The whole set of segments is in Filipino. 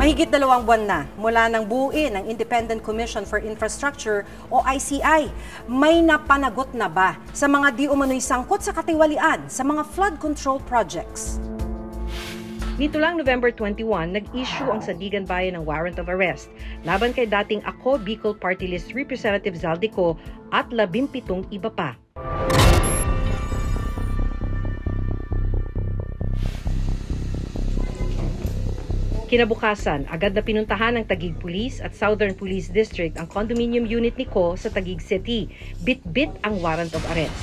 Mahigit 2 buwan na mula nang buuin ang Independent Commission for Infrastructure o ICI. May napanagot na ba sa mga di umano'y sangkot sa katiwalian sa mga flood control projects? Nito lang November 21, nag-issue ang Sandigan Bayan ng warrant of arrest laban kay dating Ako Bicol Party List Representative Zaldico at 17 iba pa. Kinabukasan, agad na pinuntahan ng Taguig Police at Southern Police District ang condominium unit ni Ko sa Taguig City. Bit-bit ang warrant of arrest.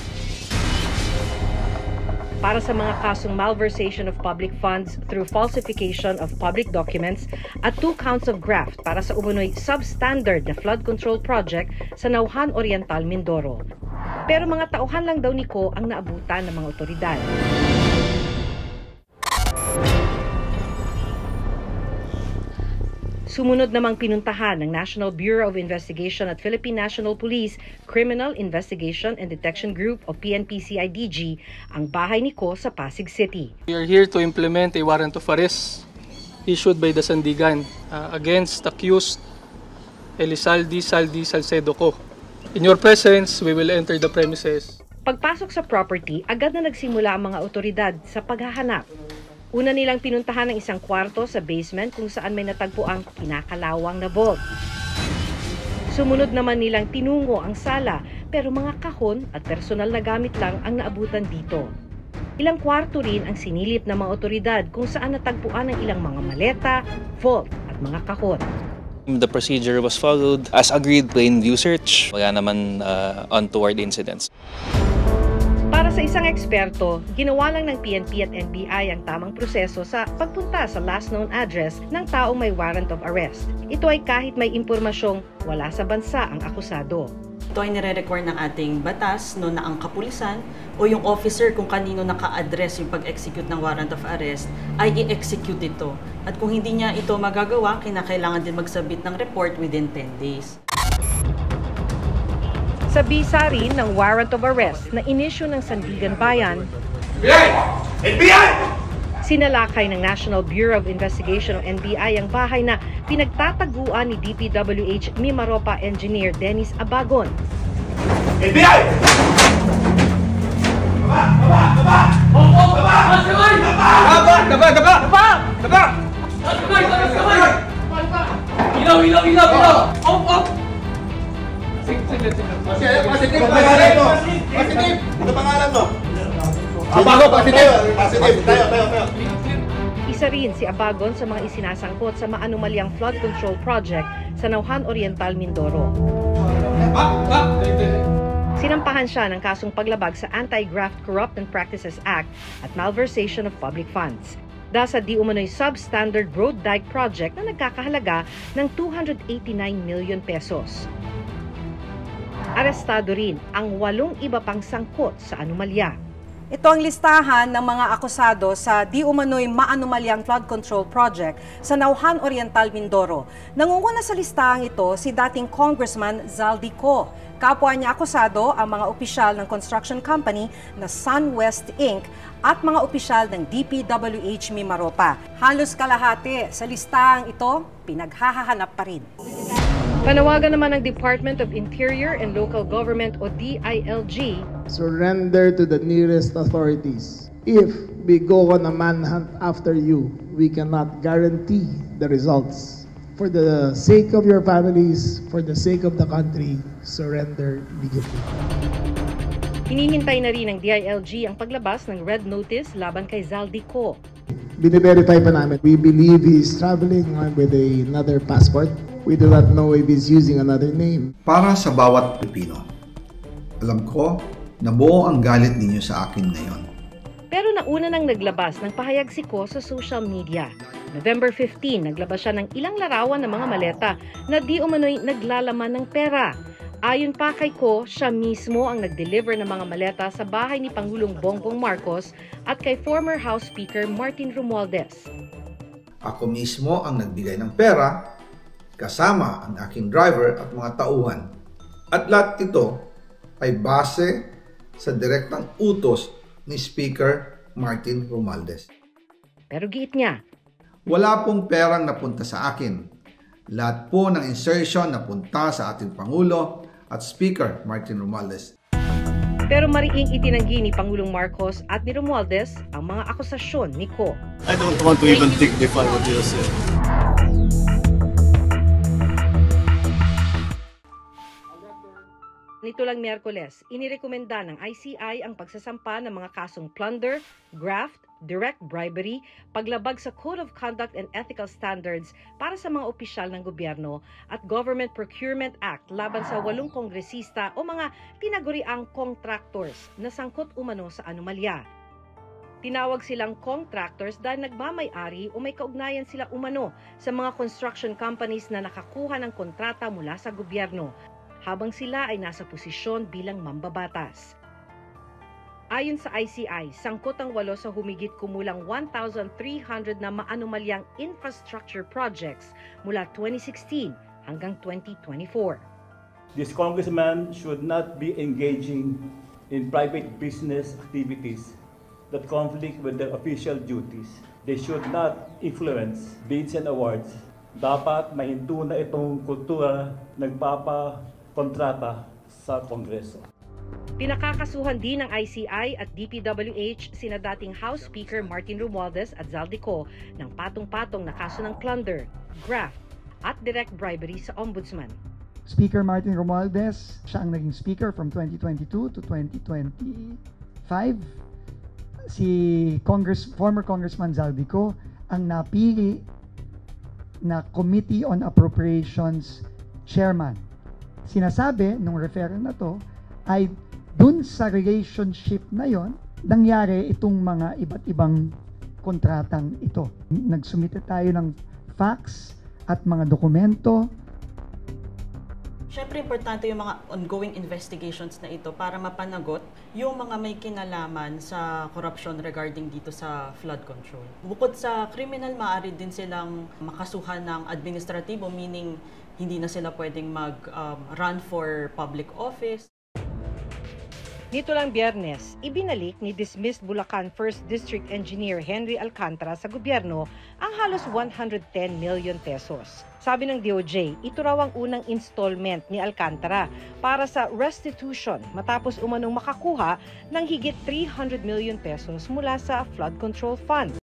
Para sa mga kasong malversation of public funds through falsification of public documents at 2 counts of graft para sa umunoy substandard na flood control project sa Nauhan Oriental, Mindoro. Pero mga tauhan lang daw ni Ko ang naabutan ng mga otoridad. Sumunod namang pinuntahan ng National Bureau of Investigation at Philippine National Police Criminal Investigation and Detection Group o PNP-CIDG ang bahay ni Ko sa Pasig City. We are here to implement a warrant of arrest issued by the Sandigan against accused Elizalde Salcedo Ko. In your presence, we will enter the premises. Pagpasok sa property, agad na nagsimula ang mga otoridad sa paghahanap. Una nilang pinuntahan ang isang kwarto sa basement kung saan may natagpo ang kinakalawang na vault. Sumunod naman nilang tinungo ang sala pero mga kahon at personal na gamit lang ang naabutan dito. Ilang kwarto rin ang sinilip ng mga otoridad kung saan natagpuan ang ilang mga maleta, vault at mga kahon. The procedure was followed as agreed, plain view search. Wala naman untoward incidents. Para sa isang eksperto, ginawa lang ng PNP at NBI ang tamang proseso sa pagpunta sa last known address ng taong may warrant of arrest. Ito ay kahit may impormasyong wala sa bansa ang akusado. Ito ay nire-require ng ating batas no, na ang kapulisan o yung officer kung kanino naka-address yung pag-execute ng warrant of arrest ay i-execute ito. At kung hindi niya ito magagawa, kinakailangan din magsabit ng report within 10 days. Sa bisa rin ng warrant of arrest na inisyu ng Sandigan Bayan, NBI! Sinalakay ng National Bureau of Investigation o NBI ang bahay na pinagtataguan ni DPWH Mimaropa Engineer Dennis Abagon. NBI! Baba! Ilaw! Off! Positive! Ano pangalan mo? Positive! Tayo! Isa rin si Abagon sa mga isinasangkot sa maanumalyang flood control project sa Nauhan Oriental, Mindoro. Sinampahan siya ng kasong paglabag sa Anti-Graft Corrupt and Practices Act at malversation of public funds. Dahil sa di umano'y substandard road dike project na nagkakahalaga ng 289 million pesos. Arestado rin ang 8 iba pang sangkot sa anomalya. Ito ang listahan ng mga akusado sa di umano'y maanumalyang flood control project sa Nauhan Oriental, Mindoro. Nangunguna sa listahang ito si dating Congressman Zaldico. Kapwa niya akusado ang mga opisyal ng construction company na SunWest Inc. at mga opisyal ng DPWH Mimaropa. Halos kalahati sa listahang ito, pinaghahanap pa rin. Panawagan naman ng Department of Interior and Local Government o DILG. Surrender to the nearest authorities. If we go on a manhunt after you, we cannot guarantee the results. For the sake of your families, for the sake of the country, surrender immediately. Hinihintay na rin ng DILG ang paglabas ng red notice laban kay Zaldico. Bine-verify pa namin. We believe he's traveling with another passport. We do not know if he's using another name. Para sa bawat Pilipino, alam ko na buo ang galit ninyo sa akin ngayon. Pero nauna nang naglabas ng pahayag si Ko sa social media. November 15, naglabas siya ng ilang larawan ng mga maleta na di umano'y naglalaman ng pera. Ayon pa kay Ko, siya mismo ang nag-deliver ng mga maleta sa bahay ni Pangulong Bongbong Marcos at kay former House Speaker Martin Romualdez. Ako mismo ang nagbigay ng pera, kasama ang aking driver at mga tauhan. At lahat ito ay base sa direktang utos ni Speaker Martin Romualdez. Pero giit niya, Wala pong perang napunta sa akin. Lahat po ng insertion napunta sa ating Pangulo at Speaker Martin Romualdez. Pero mariing itinanggi ni Pangulong Marcos at ni Romualdez ang mga akusasyon ni Ko. I don't want to even dignify what you said. Nito lang Miyerkules, inirekomenda ng ICI ang pagsasampa ng mga kasong plunder, graft, direct bribery, paglabag sa Code of Conduct and Ethical Standards para sa mga opisyal ng gobyerno at Government Procurement Act laban sa 8 kongresista o mga tinaguriang contractors na sangkot umano sa anomalya. Tinawag silang contractors dahil nagmamay-ari o may kaugnayan sila umano sa mga construction companies na nakakuha ng kontrata mula sa gobyerno, habang sila ay nasa posisyon bilang mambabatas. Ayon sa ICI, sangkot ang 8 sa humigit kumulang 1,300 na maanomalyang infrastructure projects mula 2016 hanggang 2024. This congressman should not be engaging in private business activities that conflict with their official duties. They should not influence bids and awards. Dapat mahinto na itong kultura nagpapakontrata sa Kongreso. Pinakakasuhan din ng ICI at DPWH sina dating House Speaker Martin Romualdez at Zaldico ng patong-patong na kaso ng plunder, graft at direct bribery sa Ombudsman. Speaker Martin Romualdez, siya ang naging speaker from 2022 to 2025. Si former Congressman Zaldico ang napili na Committee on Appropriations Chairman. Sinasabi nung referendum na to ay dun sa relationship na yon nangyari itong mga iba't ibang kontratang ito. Nagsumite tayo ng facts at mga dokumento. Siyempre, importante yung mga ongoing investigations na ito para mapanagot yung mga may kinalaman sa corruption regarding dito sa flood control. Bukod sa criminal, maaari din silang makasuhan ng administratibo, meaning hindi na sila pwedeng mag-run for public office. Nito lang Biyernes, ibinalik ni dismissed Bulacan 1st District Engineer Henry Alcantara sa gobyerno ang halos 110 million pesos. Sabi ng DOJ, ito raw ang unang installment ni Alcantara para sa restitution matapos umanong makakuha ng higit 300 million pesos mula sa Flood Control Fund.